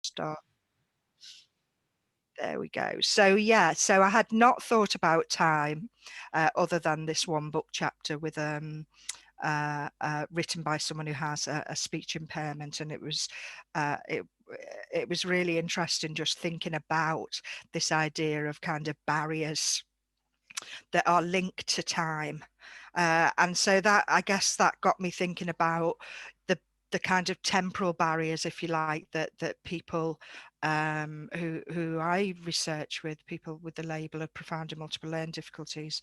start. There we go. So yeah, so I had not thought about time other than this one book chapter with written by someone who has a speech impairment, and it was really interesting just thinking about this idea of kind of barriers that are linked to time. And so that, I guess, that got me thinking about the kind of temporal barriers, if you like, that people who I research with, people with the label of profound and multiple learning difficulties.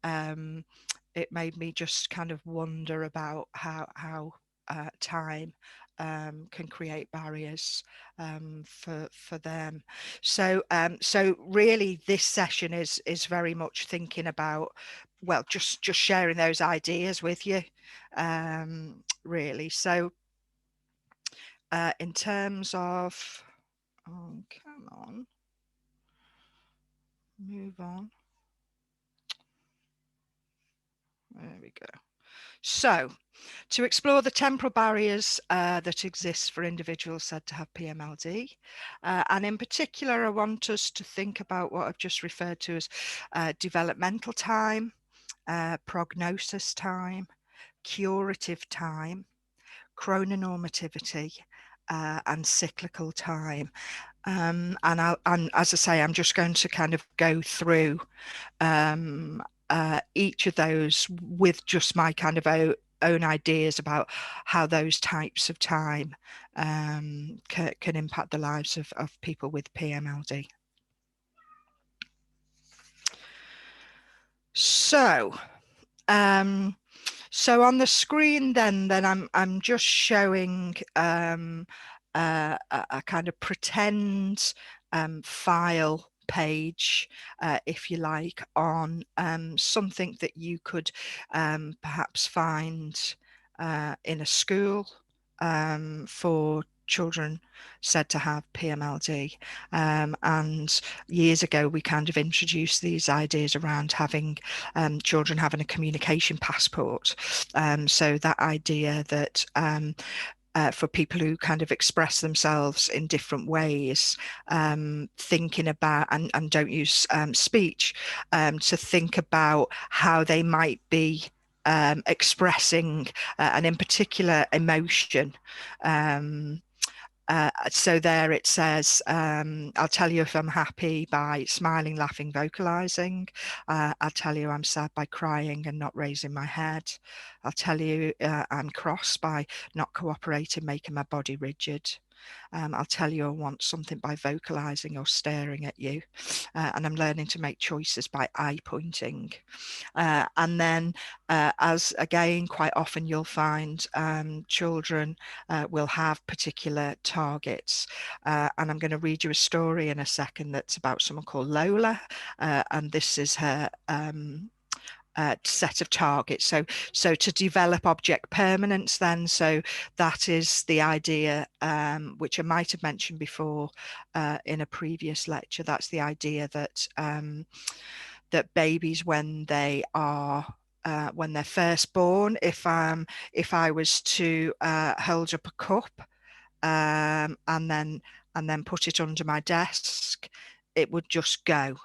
It made me just kind of wonder about how time can create barriers for them. So so really this session is very much thinking about, well, just sharing those ideas with you, really. So in terms of, oh, come on, move on. There we go. So, to explore the temporal barriers that exist for individuals said to have PMLD, and in particular, I want us to think about what I've just referred to as developmental time, prognosis time, curative time, chrononormativity, and cyclical time. And as I say, I'm just going to kind of go through each of those with just my kind of own ideas about how those types of time can impact the lives of people with PMLD. So, so on the screen, then I'm just showing a kind of pretend file page, if you like, on something that you could perhaps find in a school for children said to have PMLD. And years ago, we kind of introduced these ideas around having children having a communication passport. So that idea that for people who kind of express themselves in different ways, thinking about and don't use speech, to think about how they might be expressing and in particular emotion. So there it says, I'll tell you if I'm happy by smiling, laughing, vocalizing. I'll tell you I'm sad by crying and not raising my head. I'll tell you I'm cross by not cooperating, making my body rigid. I'll tell you I want something by vocalizing or staring at you. And I'm learning to make choices by eye pointing. And then as again, quite often you'll find children will have particular targets. And I'm going to read you a story in a second that's about someone called Lola. And this is her set of targets. So to develop object permanence then, so that is the idea which I might have mentioned before in a previous lecture. That's the idea that that babies, when they are when they're first born, if I was to hold up a cup and then put it under my desk, it would just go.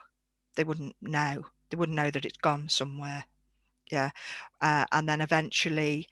They wouldn't know. They wouldn't know that it's gone somewhere. Yeah. And then eventually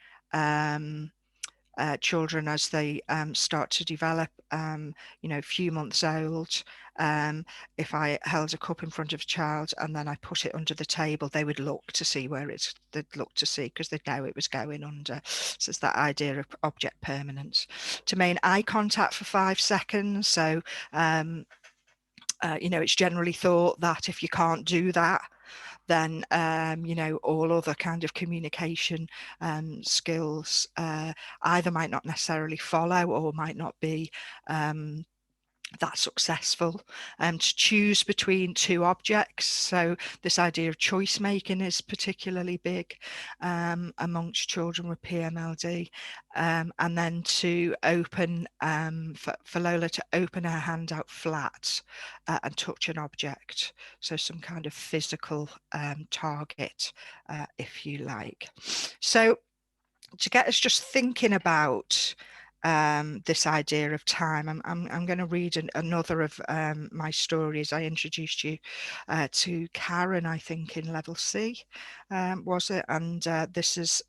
children, as they start to develop, you know, a few months old, if I held a cup in front of a child and then I put it under the table, they would look to see where they'd look to see because they'd know it was going under. So it's that idea of object permanence. To maintain eye contact for 5 seconds. So, you know, it's generally thought that if you can't do that, then you know, all other kind of communication skills either might not necessarily follow or might not be that successful. To choose between 2 objects, so this idea of choice making is particularly big amongst children with PMLD. And then to open, for Lola to open her hand out flat and touch an object, so some kind of physical target, if you like. So to get us just thinking about this idea of time. I'm going to read another of my stories. I introduced you to Karen, I think, in level C, was it? And this is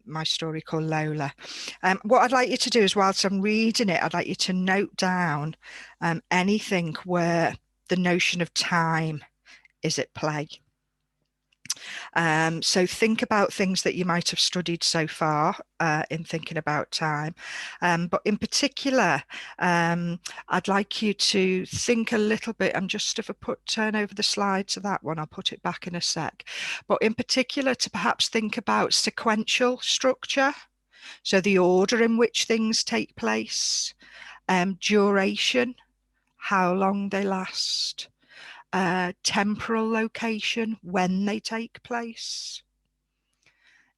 my story called Lola. What I'd like you to do is, whilst I'm reading it, I'd like you to note down anything where the notion of time is at play. So think about things that you might have studied so far in thinking about time. But in particular, I'd like you to think a little bit. I'm just, if I turn over the slide to that one, I'll put it back in a sec. But in particular, to perhaps think about sequential structure. So the order in which things take place, duration, how long they last, temporal location, when they take place.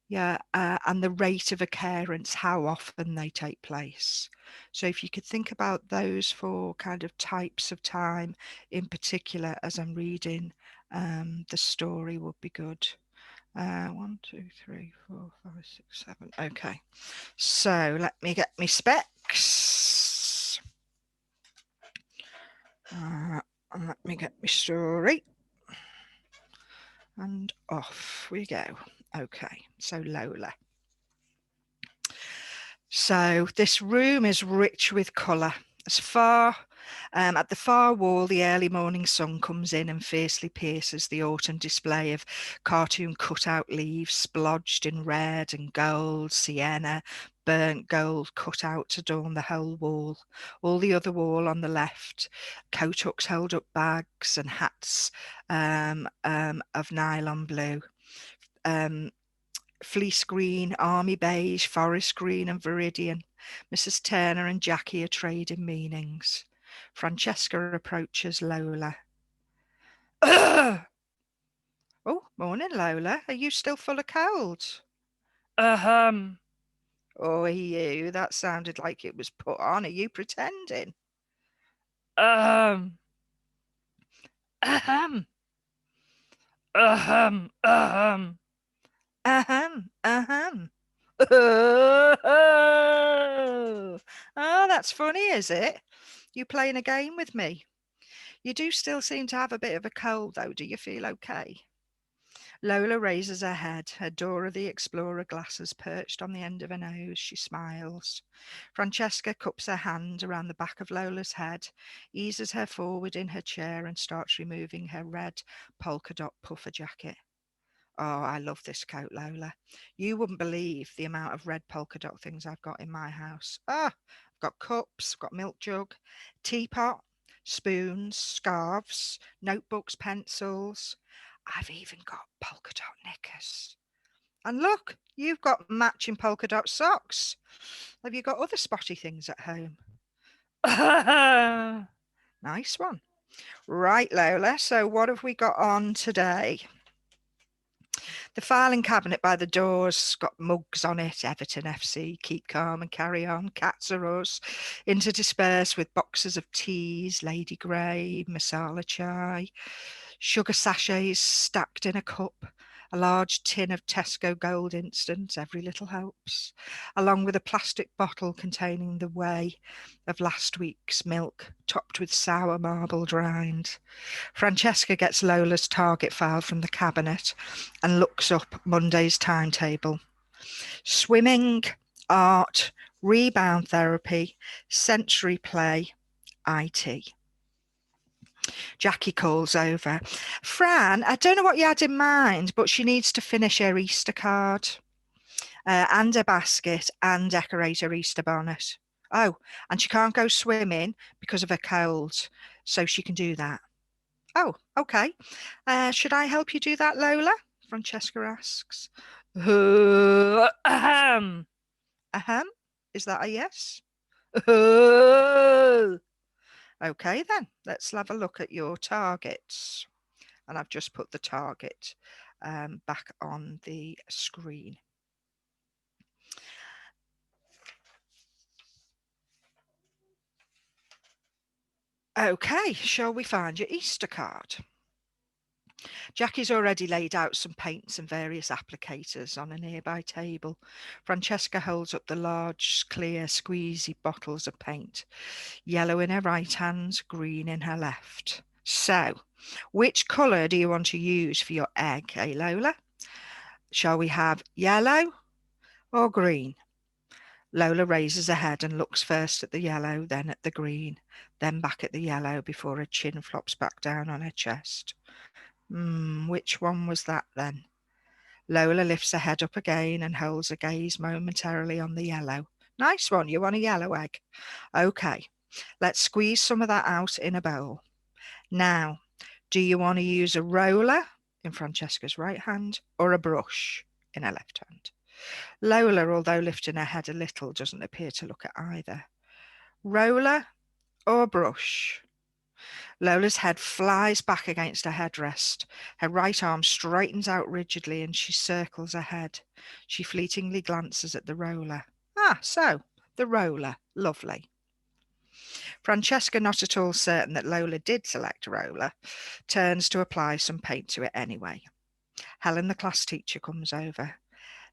Yeah, and the rate of occurrence, how often they take place. So if you could think about those four kind of types of time in particular as I'm reading the story would be good. 1, 2, 3, 4, 5, 6, 7. Okay, so let me get my specs. And let me get my story. And off we go. Okay, so Lola. So this room is rich with colour. As far at the far wall, the early morning sun comes in and fiercely pierces the autumn display of cartoon cut-out leaves splodged in red and gold, sienna, burnt gold cut out to adorn the whole wall. All the other wall on the left, coat hooks hold up bags and hats of nylon blue. Fleece green, army beige, forest green and viridian. Mrs. Turner and Jackie are trading meanings. Francesca approaches Lola. Oh, morning, Lola. Are you still full of cold? Ahem. Oh, you, that sounded like it was put on. Are you pretending? Ahem. Ahem. Ahem. Ahem. Ahem. Ahem. Oh, that's funny, is it? You playing a game with me? You do still seem to have a bit of a cold, though. Do you feel okay? Lola raises her head, her Dora the Explorer glasses perched on the end of her nose. She smiles. Francesca cups her hand around the back of Lola's head, eases her forward in her chair and starts removing her red polka dot puffer jacket. Oh, I love this coat, Lola. You wouldn't believe the amount of red polka dot things I've got in my house. I've got cups, I've got milk jug, teapot, spoons, scarves, notebooks, pencils. I've even got polka dot knickers. And look, you've got matching polka dot socks. Have you got other spotty things at home? Nice one. Right, Lola. So what have we got on today? The filing cabinet by the door's got mugs on it, Everton FC, keep calm and carry on, cats are us, interdispersed with boxes of teas, Lady Grey, masala chai, sugar sachets stacked in a cup, a large tin of Tesco Gold Instant, every little helps, along with a plastic bottle containing the whey of last week's milk, topped with sour marbled rind. Francesca gets Lola's target file from the cabinet and looks up Monday's timetable. Swimming, art, rebound therapy, sensory play, IT. Jackie calls over. Fran, I don't know what you had in mind, but she needs to finish her Easter card and her basket and decorate her Easter bonnet. Oh, and she can't go swimming because of her cold, so she can do that. Oh, okay. Should I help you do that, Lola? Francesca asks. Ahem. Ahem. Is that a yes? Okay, then. Let's have a look at your targets. And I've just put the target back on the screen. Okay, shall we find your Easter card? Jackie's already laid out some paints and various applicators on a nearby table. Francesca holds up the large, clear, squeezy bottles of paint, yellow in her right hand, green in her left. So, which colour do you want to use for your egg, eh, Lola? Shall we have yellow or green? Lola raises her head and looks first at the yellow, then at the green, then back at the yellow before her chin flops back down on her chest. Which one was that then? Lola lifts her head up again and holds her gaze momentarily on the yellow. Nice one, you want a yellow egg? Okay, let's squeeze some of that out in a bowl. Now, do you want to use a roller in Francesca's right hand or a brush in her left hand? Lola, although lifting her head a little, doesn't appear to look at either. Roller or brush? Lola's head flies back against her headrest. Her right arm straightens out rigidly and she circles her head. She fleetingly glances at the roller. So, the roller. Lovely. Francesca, not at all certain that Lola did select roller, turns to apply some paint to it anyway. Helen, the class teacher, comes over.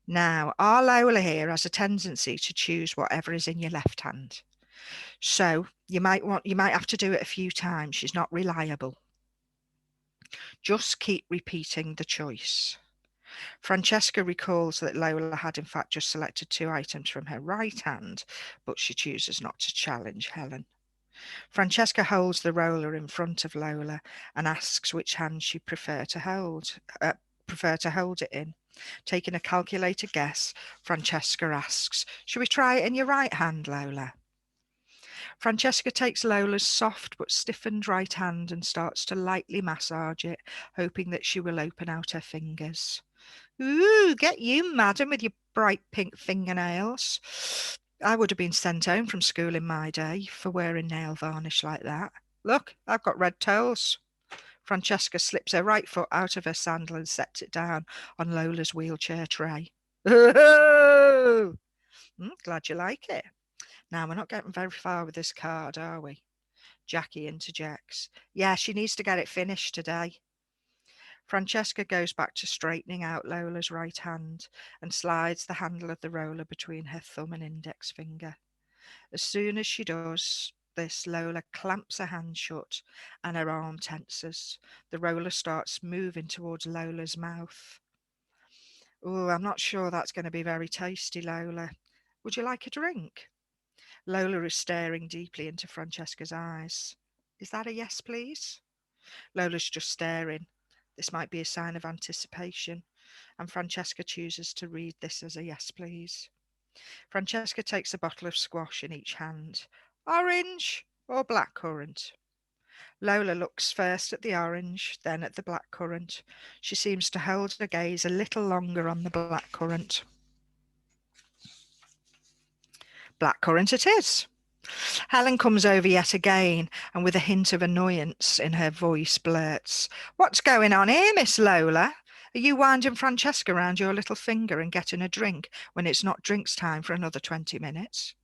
Now, our Lola here has a tendency to choose whatever is in your left hand. So you might have to do it a few times. She's not reliable. Just keep repeating the choice. Francesca recalls that Lola had in fact just selected 2 items from her right hand, but she chooses not to challenge Helen. Francesca holds the roller in front of Lola and asks which hand she prefer to hold it in. Taking a calculated guess, Francesca asks, "Should we try it in your right hand, Lola?" Francesca takes Lola's soft but stiffened right hand and starts to lightly massage it, hoping that she will open out her fingers. Ooh, get you, madam, with your bright pink fingernails. I would have been sent home from school in my day for wearing nail varnish like that. Look, I've got red toes. Francesca slips her right foot out of her sandal and sets it down on Lola's wheelchair tray. Glad you like it. Now, we're not getting very far with this card, are we? Jackie interjects. Yeah, she needs to get it finished today. Francesca goes back to straightening out Lola's right hand and slides the handle of the roller between her thumb and index finger. As soon as she does this, Lola clamps her hand shut and her arm tenses. The roller starts moving towards Lola's mouth. Oh, I'm not sure that's going to be very tasty, Lola. Would you like a drink? Lola is staring deeply into Francesca's eyes. Is that a yes, please? Lola's just staring. This might be a sign of anticipation, and Francesca chooses to read this as a yes, please. Francesca takes a bottle of squash in each hand. Orange or blackcurrant? Lola looks first at the orange, then at the blackcurrant. She seems to hold her gaze a little longer on the blackcurrant. Blackcurrant it is. Helen comes over yet again, and with a hint of annoyance in her voice blurts, "What's going on here, Miss Lola? Are you winding Francesca round your little finger and getting a drink when it's not drinks time for another 20 minutes?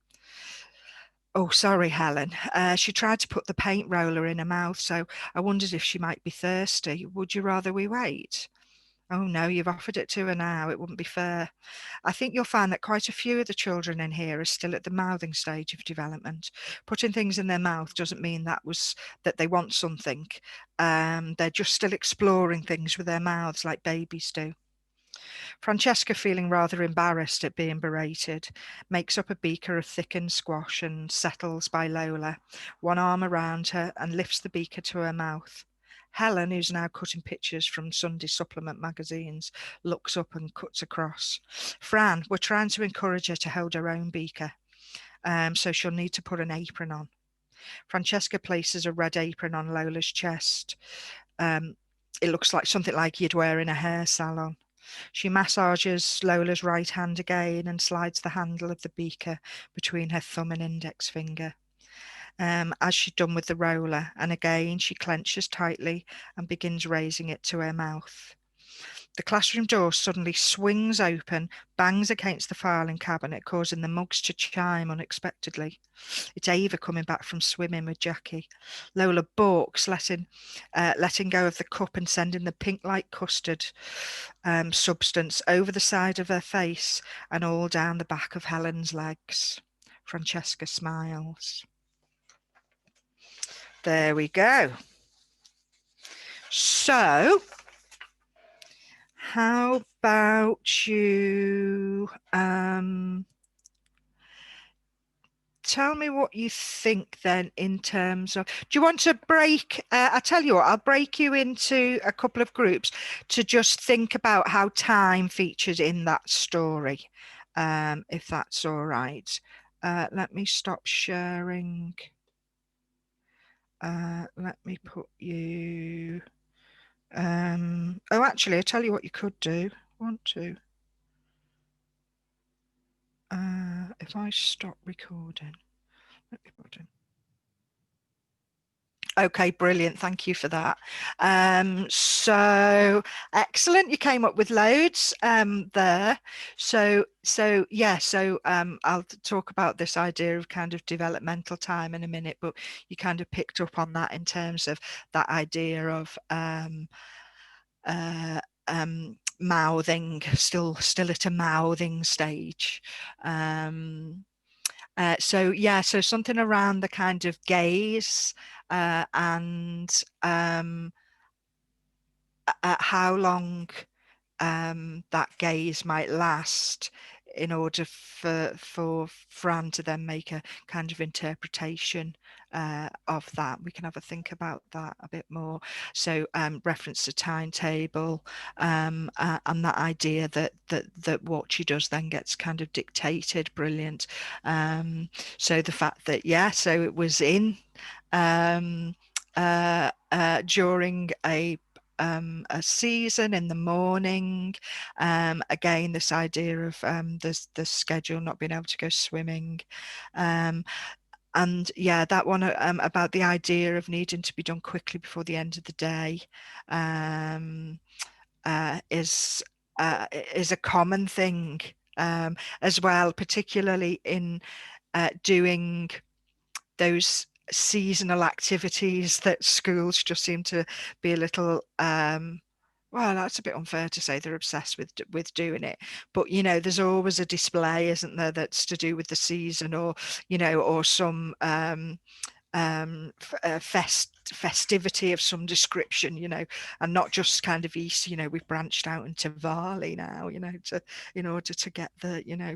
Oh, sorry, Helen. She tried to put the paint roller in her mouth, so I wondered if she might be thirsty. Would you rather we wait? Oh no, you've offered it to her now. It wouldn't be fair. I think you'll find that quite a few of the children in here are still at the mouthing stage of development. Putting things in their mouth doesn't mean that they want something. They're just still exploring things with their mouths like babies do." Francesca, feeling rather embarrassed at being berated, makes up a beaker of thickened squash and settles by Lola, one arm around her, and lifts the beaker to her mouth. Helen, who's now cutting pictures from Sunday supplement magazines, looks up and cuts across. "Fran, we're trying to encourage her to hold her own beaker, so she'll need to put an apron on." Francesca places a red apron on Lola's chest. It looks like something like you'd wear in a hair salon. She massages Lola's right hand again and slides the handle of the beaker between her thumb and index finger, as she'd done with the roller, and again she clenches tightly and begins raising it to her mouth. The classroom door suddenly swings open, bangs against the filing cabinet, causing the mugs to chime unexpectedly. It's Ava coming back from swimming with Jackie. Lola balks, letting go of the cup and sending the pink like custard substance over the side of her face and all down the back of Helen's legs. Francesca smiles. There we go. So, how about you tell me what you think then in terms of, do you want to break, I'll tell you what, I'll break you into a couple of groups to just think about how time features in that story, if that's all right. Let me stop sharing. Let me put you, oh, actually, I'll tell you what you could do. Want to, if I stop recording, let me put in. Okay, brilliant. Thank you for that. So excellent. You came up with loads there. So yeah, so I'll talk about this idea of kind of developmental time in a minute, but you kind of picked up on that in terms of that idea of mouthing, still at a mouthing stage. So yeah, so something around the kind of gaze and how long that gaze might last in order for Fran to then make a kind of interpretation of that. We can have a think about that a bit more. So reference to timetable and that idea that what she does then gets kind of dictated. Brilliant. So the fact that, yeah, so it was in during a season in the morning. Again, this idea of the schedule, not being able to go swimming. And yeah, that one about the idea of needing to be done quickly before the end of the day is a common thing as well, particularly in doing those seasonal activities that schools just seem to be a little well, that's a bit unfair to say they're obsessed with doing it, but you know, there's always a display, isn't there, that's to do with the season, or you know, or some festivity of some description, you know, and not just kind of East. You know, we've branched out into Diwali now, you know, to in order to get the, you know,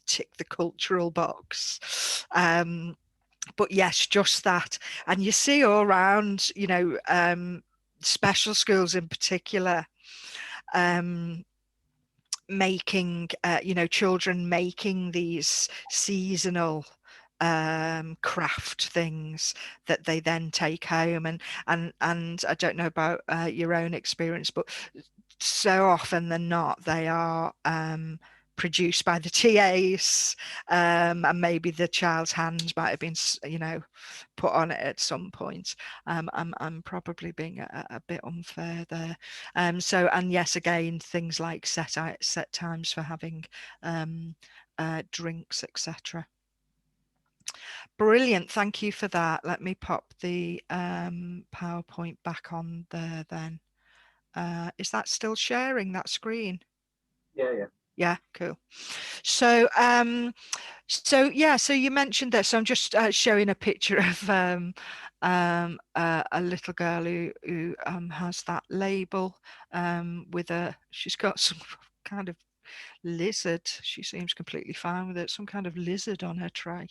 tick the cultural box. But yes, just that. And you see all around, you know, special schools in particular, making, you know, children making these seasonal craft things that they then take home. And I don't know about your own experience, but so often than not, they are produced by the TAs, and maybe the child's hands might have been, you know, put on it at some point. I'm probably being a bit unfair there. So, and yes, again, things like set times for having drinks, etc. Brilliant, thank you for that. Let me pop the PowerPoint back on there then. Is that still sharing that screen? Yeah. Yeah, cool. So so yeah, so you mentioned this. So I'm just showing a picture of a little girl who has that label with she's got some kind of lizard. She seems completely fine with it, some kind of lizard on her tray.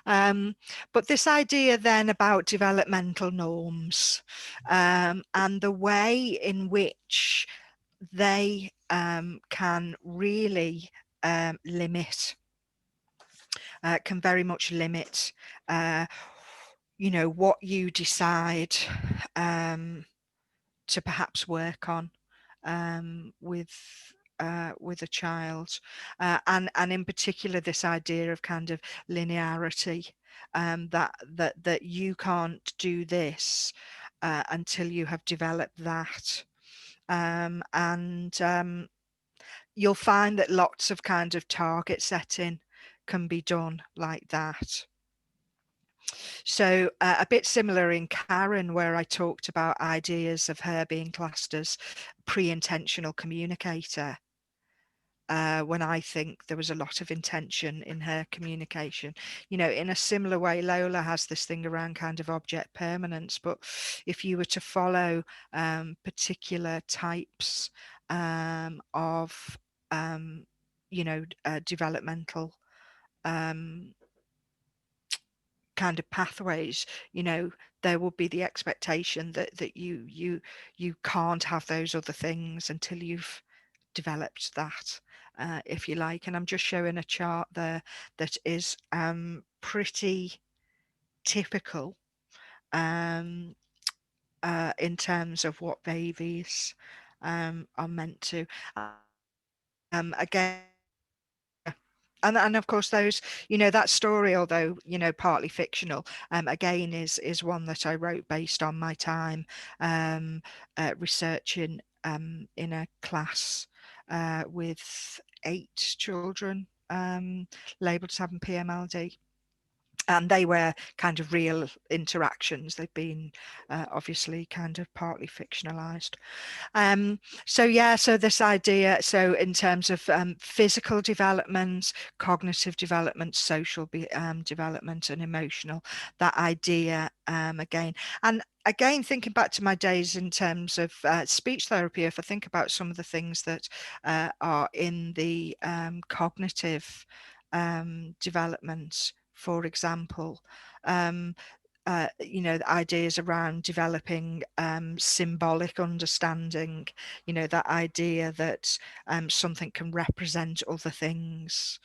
But this idea then about developmental norms and the way in which they can really limit, can very much limit, you know, what you decide to perhaps work on with a child, and in particular this idea of kind of linearity, that you can't do this until you have developed that. And you'll find that lots of kind of target setting can be done like that. So a bit similar in Karen, where I talked about ideas of her being classed as pre-intentional communicator. When I think there was a lot of intention in her communication. You know, in a similar way, Lola has this thing around kind of object permanence, but if you were to follow particular types of, you know, developmental um, kind of pathways, you know, there will be the expectation that you can't have those other things until you've developed that, if you like. And I'm just showing a chart there that is pretty typical um, in terms of what babies are meant to. Again, and of course those, you know, that story, although, you know, partly fictional, again is one that I wrote based on my time researching in a class with 8 children labelled as having PMLD. And they were kind of real interactions. They've been obviously kind of partly fictionalized. So yeah, so this idea, so in terms of physical development, cognitive development, social development, and emotional, that idea again. And again, thinking back to my days in terms of speech therapy, if I think about some of the things that are in the cognitive development, for example, you know, the ideas around developing symbolic understanding, you know, that idea that something can represent other things.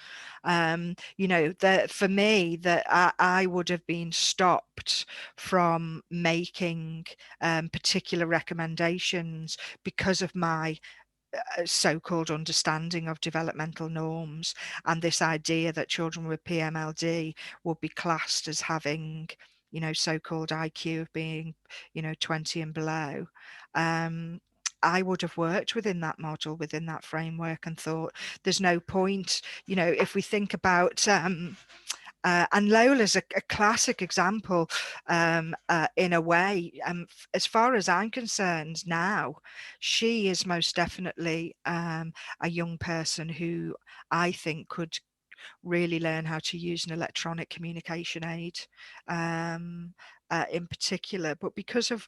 You know, that for me, that I would have been stopped from making particular recommendations because of my so-called understanding of developmental norms, and this idea that children with PMLD would be classed as having, you know, so-called IQ of being, you know, 20 and below. I would have worked within that model, within that framework, and thought there's no point, you know, if we think about and Lola's a classic example in a way. As far as I'm concerned now, she is most definitely a young person who I think could really learn how to use an electronic communication aid in particular. But because of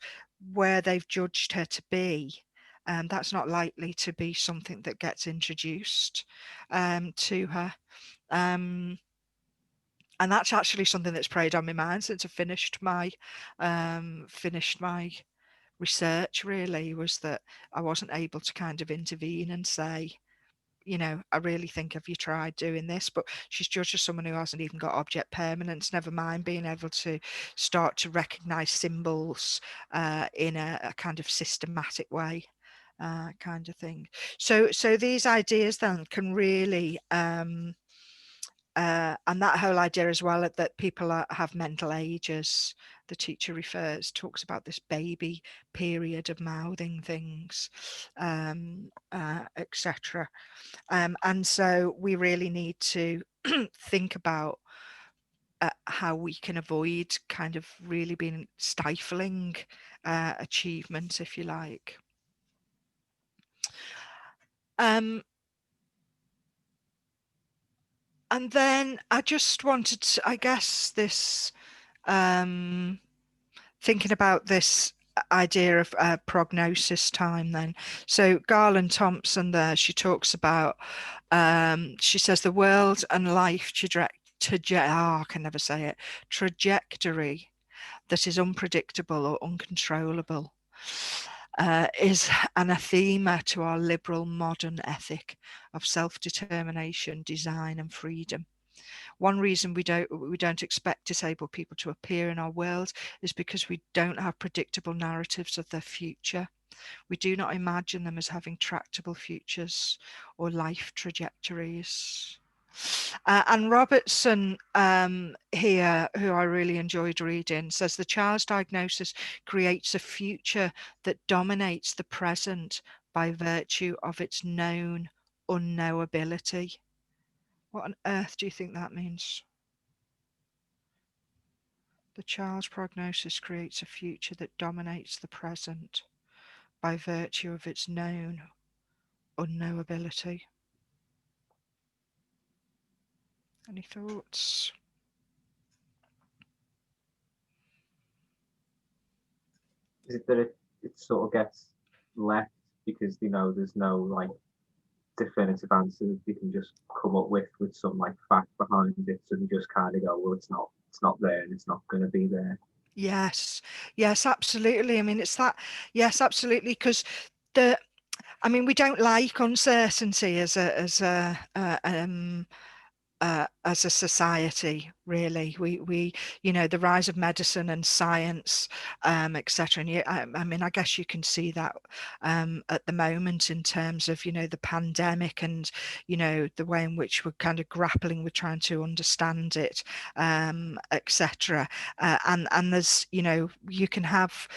where they've judged her to be, that's not likely to be something that gets introduced to her. Um, and that's actually something that's preyed on my mind since I finished my research, really, was that I wasn't able to kind of intervene and say, you know, I really think, have you tried doing this? But she's judged as someone who hasn't even got object permanence, never mind being able to start to recognize symbols in a kind of systematic way, kind of thing. So these ideas then can really and that whole idea as well that people have mental ages, the teacher talks about this baby period of mouthing things, etc. And so we really need to think about how we can avoid kind of really being stifling achievement, if you like. Um, and then I just wanted to, I guess, this thinking about this idea of prognosis time then. So Garland Thompson there, she talks about, she says the world and life I can never say it, trajectory that is unpredictable or uncontrollable is anathema to our liberal modern ethic of self-determination, design and freedom. One reason we don't expect disabled people to appear in our world is because we don't have predictable narratives of their future. We do not imagine them as having tractable futures or life trajectories. And Robertson here, who I really enjoyed reading, says the child's diagnosis creates a future that dominates the present by virtue of its known unknowability. What on earth do you think that means? The child's prognosis creates a future that dominates the present by virtue of its known unknowability. Any thoughts? Is it that it sort of gets left because they know there's no like definitive answer that they can just come up with some like fact behind it, so they just kind of go, well, it's not there and it's not going to be there. Yes, yes, absolutely. I mean, it's that, yes, absolutely, because the, I mean, we don't like uncertainty as a society, really. We you know, the rise of medicine and science, etc. And I mean, I guess you can see that at the moment in terms of, you know, the pandemic and, you know, the way in which we're kind of grappling with trying to understand it, etc. And there's, you know, you can have,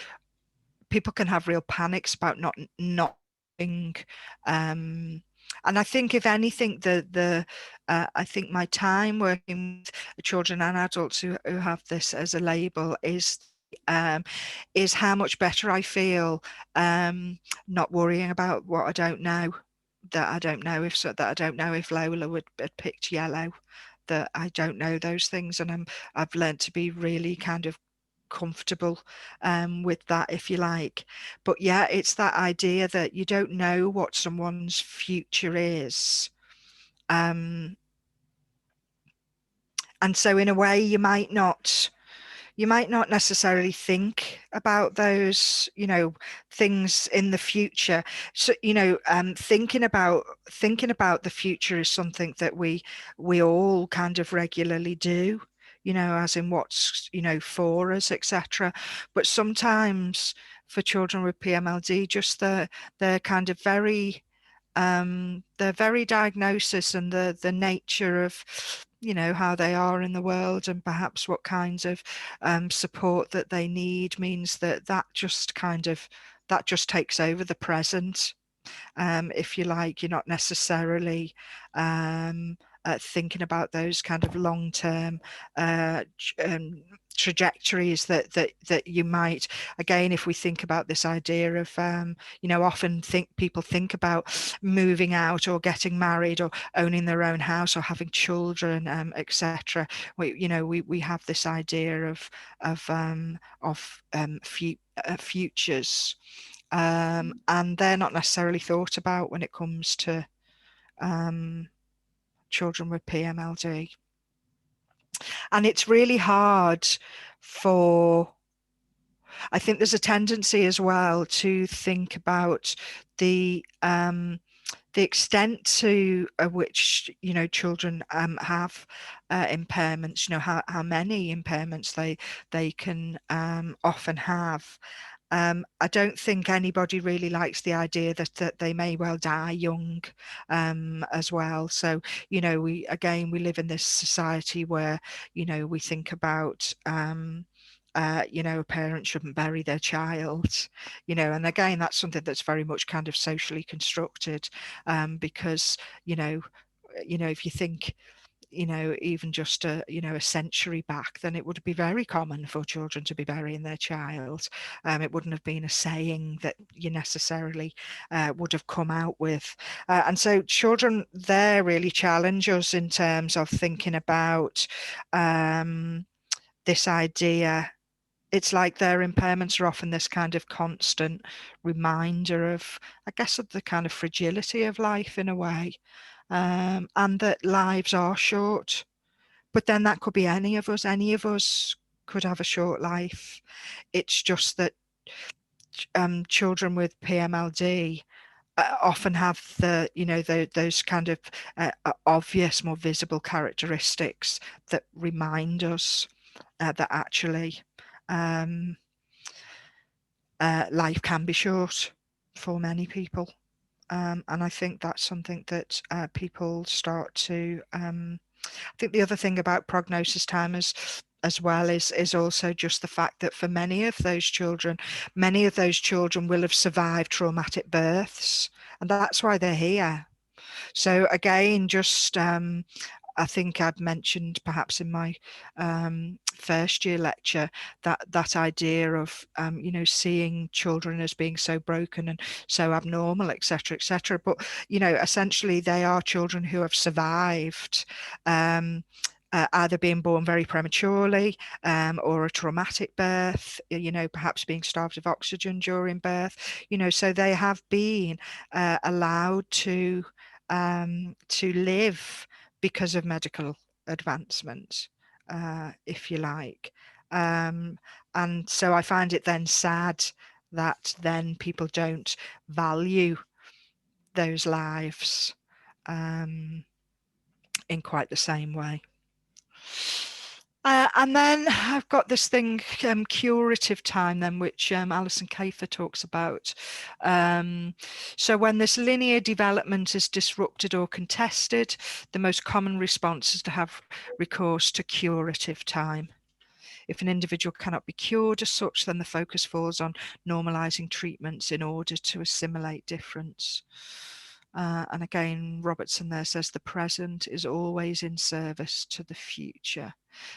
people can have real panics about not being, um, and I think if anything, the I think my time working with children and adults who have this as a label um, is how much better I feel, not worrying about what I don't know. That I don't know if so, that I don't know if Lola would have picked yellow. That I don't know those things, and I've learned to be really kind of comfortable with that, if you like. But yeah, it's that idea that you don't know what someone's future is. Um, and so in a way you might not necessarily think about those, you know, things in the future. So, you know, thinking about the future is something that we all kind of regularly do, you know, as in what's, you know, for us, etc. But sometimes for children with PMLD, just the kind of very their very diagnosis and the nature of, you know, how they are in the world and perhaps what kinds of support that they need means that that just kind of, that just takes over the present, if you like. You're not necessarily thinking about those kind of long-term trajectories that you might, again, if we think about this idea of, you know, often people think about moving out or getting married or owning their own house or having children, etc. You know, we have this idea of futures, and they're not necessarily thought about when it comes to um, children with PMLD. And it's really hard for, I think there's a tendency as well to think about the extent to which, you know, children have impairments, you know, how many impairments they can often have. I don't think anybody really likes the idea that they may well die young, as well. So, you know, we live in this society where, you know, we think about, you know, a parent shouldn't bury their child, you know, and again, that's something that's very much kind of socially constructed, because, you know, if you think, you know, even just you know, a century back, then it would be very common for children to be burying their child. It wouldn't have been a saying that you necessarily would have come out with. And so children there really challenge us in terms of thinking about this idea. It's like their impairments are often this kind of constant reminder of, I guess, of the kind of fragility of life in a way, and that lives are short. But then that could be any of us. Any of us could have a short life. It's just that children with PMLD often have the, you know, those kind of obvious, more visible characteristics that remind us that actually um, life can be short for many people. And I think that's something that people start to, I think the other thing about prognosis time is as well is also just the fact that for many of those children will have survived traumatic births, and that's why they're here. So again, just I think I'd mentioned perhaps in my first year lecture that idea of seeing children as being so broken and so abnormal, etc., etc. But essentially they are children who have survived. Either being born very prematurely or a traumatic birth, perhaps being starved of oxygen during birth, so they have been allowed to live because of medical advancement, if you like. Um, and so I find it then sad that then people don't value those lives in quite the same way. And then I've got this thing, curative time, then, which Alison Kafer talks about. So when this linear development is disrupted or contested, the most common response is to have recourse to curative time. If an individual cannot be cured as such, then the focus falls on normalizing treatments in order to assimilate difference. And again, Robertson there says the present is always in service to the future.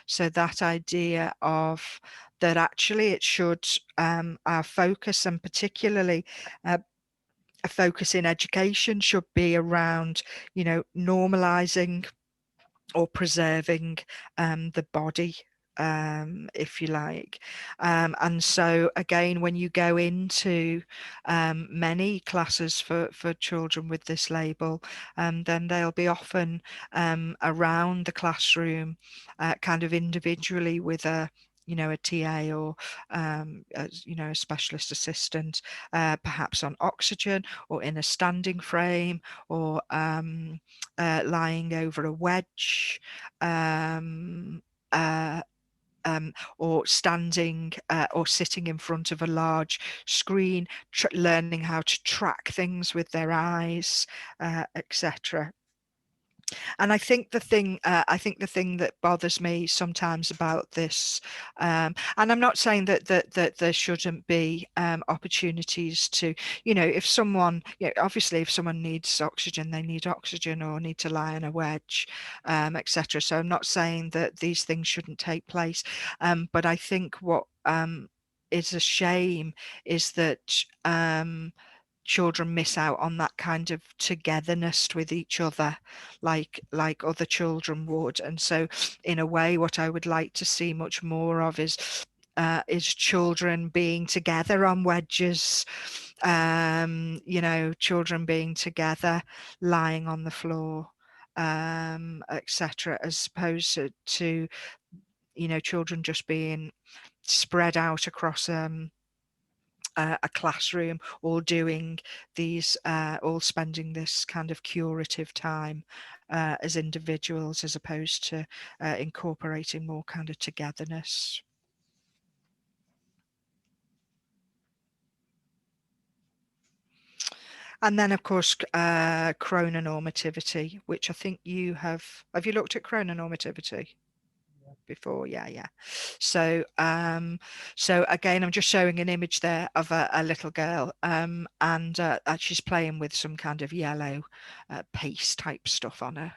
So that idea of that actually it should, our focus, and particularly a focus in education, should be around, normalizing or preserving the body, if you like. And so again, when you go into many classes for children with this label, then they'll be often around the classroom kind of individually with a TA or a specialist assistant, perhaps on oxygen or in a standing frame, or lying over a wedge, uh, or standing or sitting in front of a large screen, learning how to track things with their eyes, etc. And I think the thing that bothers me sometimes about this, and I'm not saying that there shouldn't be opportunities to, if someone, obviously if someone needs oxygen, they need oxygen or need to lie on a wedge, etc. So I'm not saying that these things shouldn't take place, but I think what is a shame is that children miss out on that kind of togetherness with each other, like other children would. And so in a way, what I would like to see much more of is children being together on wedges, children being together lying on the floor, etc., as opposed to children just being spread out across a classroom, all doing these, all spending this kind of curative time as individuals, as opposed to incorporating more kind of togetherness. And then, of course, chrononormativity, which I think have you looked at chrononormativity before? Yeah. So so again, I'm just showing an image there of a little girl, and she's playing with some kind of yellow paste type stuff on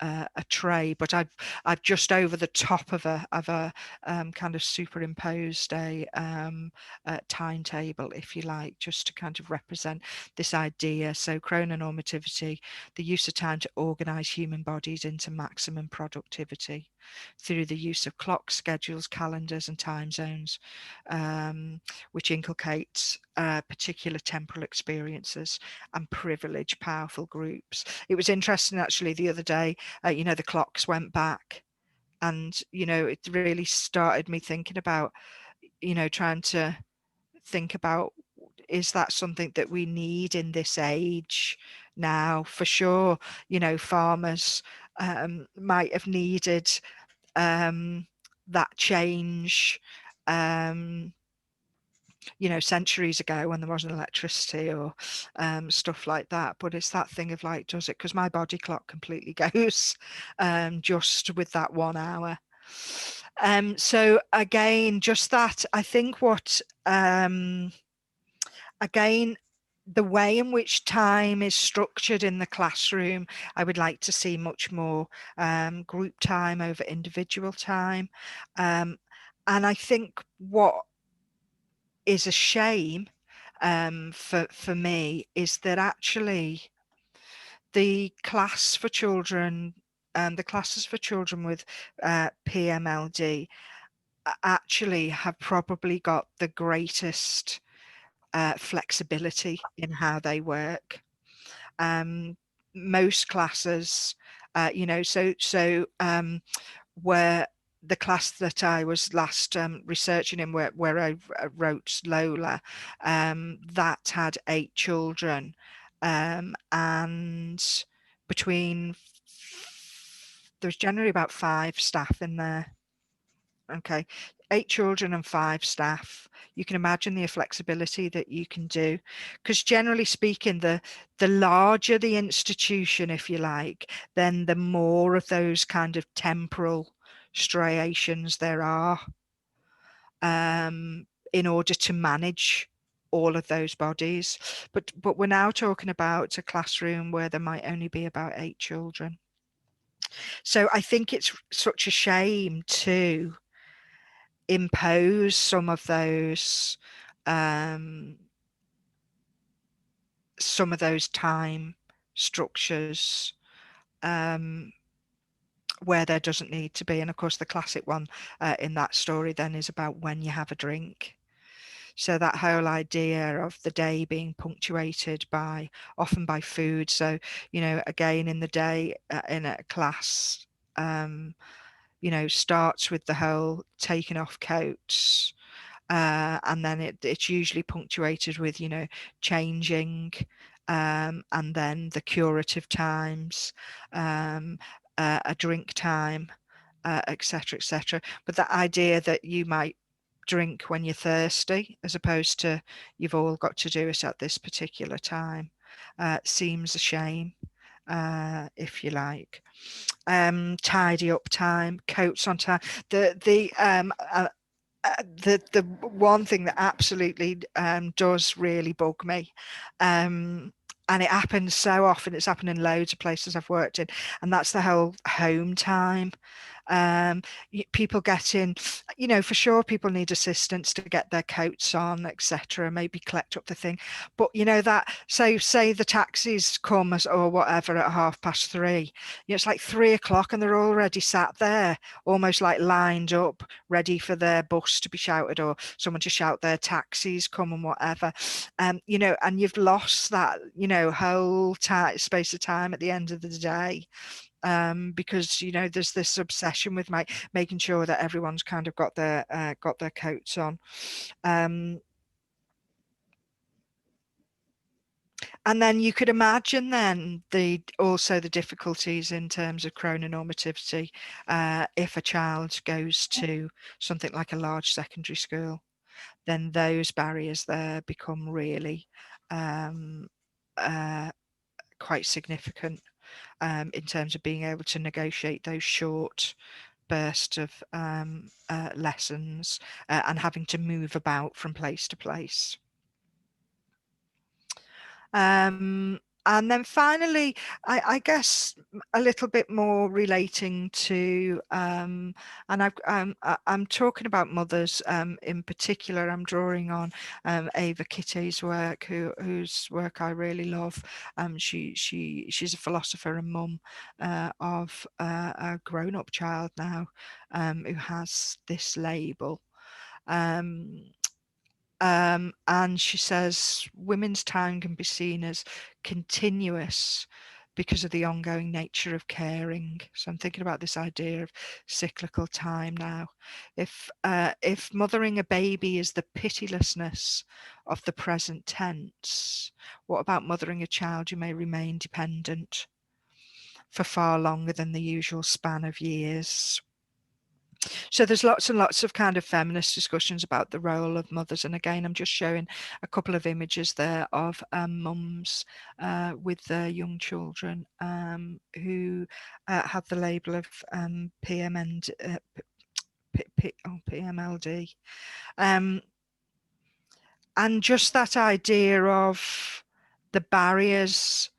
a tray, but I've just over the top of a kind of superimposed a timetable, if you like, just to kind of represent this idea. So chrononormativity, the use of time to organize human bodies into maximum productivity through the use of clocks, schedules, calendars, and time zones, which inculcates particular temporal experiences and privilege powerful groups. It was interesting actually the other day, the clocks went back, and it really started me thinking about, trying to think about, is that something that we need in this age now? For sure, farmers might have needed that change, um, centuries ago when there wasn't electricity or stuff like that. But it's that thing of like, does it? Because my body clock completely goes just with that 1 hour. So again, just that, I think what, again, the way in which time is structured in the classroom, I would like to see much more group time over individual time. And I think what is a shame for me is that actually the class for children, the classes for children with PMLD actually have probably got the greatest flexibility in how they work. Um, Most classes, where the class that I was last researching in, where I wrote Lola, that had 8 children, and between there's generally about 5 staff in there. Okay, 8 children and 5 staff. You can imagine the flexibility that you can do, because generally speaking, the larger the institution, if you like, then the more of those kind of temporal striations there are, in order to manage all of those bodies. But we're now talking about a classroom where there might only be about 8 children. So I think it's such a shame to impose um, some of those time structures um, where there doesn't need to be. And of course, the classic one in that story then is about when you have a drink. So that whole idea of the day being punctuated by often by food. So, again, in the day in a class, starts with the whole taking off coats, and then it's usually punctuated with changing, and then the curative times, um, a drink time, etc., etc. But that idea that you might drink when you're thirsty as opposed to you've all got to do it at this particular time seems a shame, if you like. Tidy up time, coats on time. The one thing that absolutely does really bug me, and it happens so often, it's happened in loads of places I've worked in, and that's the whole home time. um People get in, for sure people need assistance to get their coats on, etc., maybe collect up the thing, but that, so say the taxis come or whatever at 3:30, it's like 3 o'clock and they're already sat there almost like lined up ready for their bus to be shouted or someone to shout their taxis come and whatever. And you've lost that whole space of time at the end of the day, because there's this obsession with making sure that everyone's kind of got their coats on. um, and then you could imagine then also the difficulties in terms of chrononormativity if a child goes to something like a large secondary school, then those barriers there become really um, uh, quite significant, in terms of being able to negotiate those short bursts of lessons, and having to move about from place to place. And then finally, I guess a little bit more relating to, and I'm talking about mothers in particular. I'm drawing on Ava Kitty's work, whose work I really love. She's a philosopher and mum of a grown-up child now, who has this label. Um, and she says women's time can be seen as continuous because of the ongoing nature of caring. So I'm thinking about this idea of cyclical time now. If mothering a baby is the pitilessness of the present tense, what about mothering a child who may remain dependent for far longer than the usual span of years? So there's lots and lots of kind of feminist discussions about the role of mothers. And again, I'm just showing a couple of images there of mums with their young children, who have the label of PMLD. Um, and just that idea of the barriers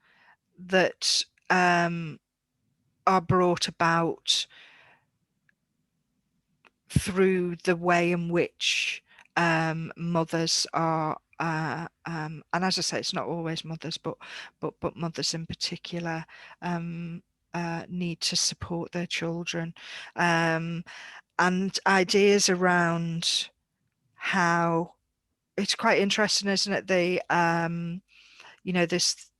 that are brought about through the way in which mothers are, and as I say, it's not always mothers, but mothers in particular need to support their children, and ideas around how it's quite interesting, isn't it?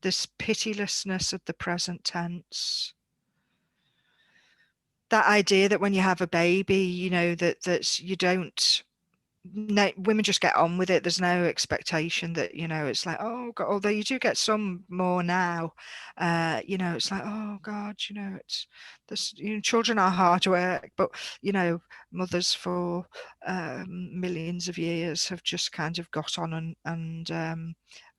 This pitilessness of the present tense, that idea that when you have a baby, that's you don't, no, women just get on with it. There's no expectation that, it's like, oh God, although you do get some more now, it's like, oh God, it's this, children are hard work, but, mothers for millions of years have just kind of got on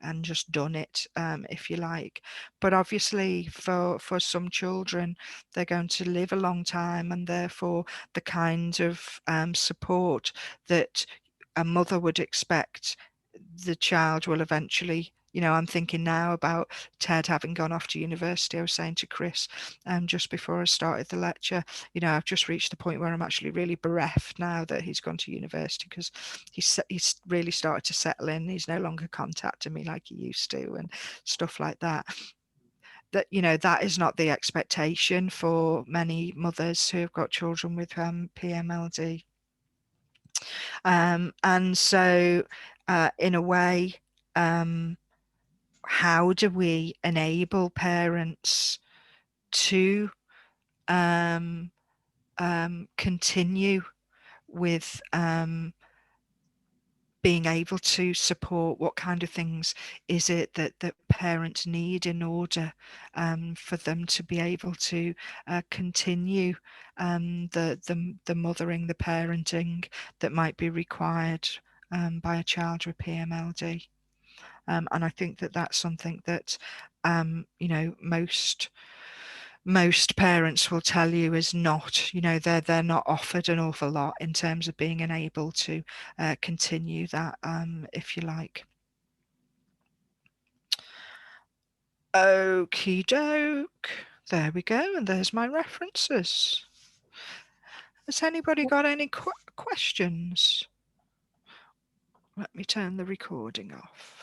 and just done it, if you like. But obviously for some children, they're going to live a long time, and therefore the kind of support that a mother would expect the child will eventually, I'm thinking now about Ted having gone off to university. I was saying to Chris just before I started the lecture, I've just reached the point where I'm actually really bereft now that he's gone to university, because he's really started to settle in. He's no longer contacting me like he used to and stuff like that. That, that is not the expectation for many mothers who have got children with PMLD. And so, in a way, how do we enable parents to continue with being able to support? What kind of things is it that parents need in order for them to be able to continue the mothering, the parenting that might be required by a child with PMLD? And I think that that's something that most parents will tell you is not, they're not offered an awful lot in terms of being able to continue that, if you like. Okie doke. There we go, and there's my references. Has anybody got any questions? Let me turn the recording off.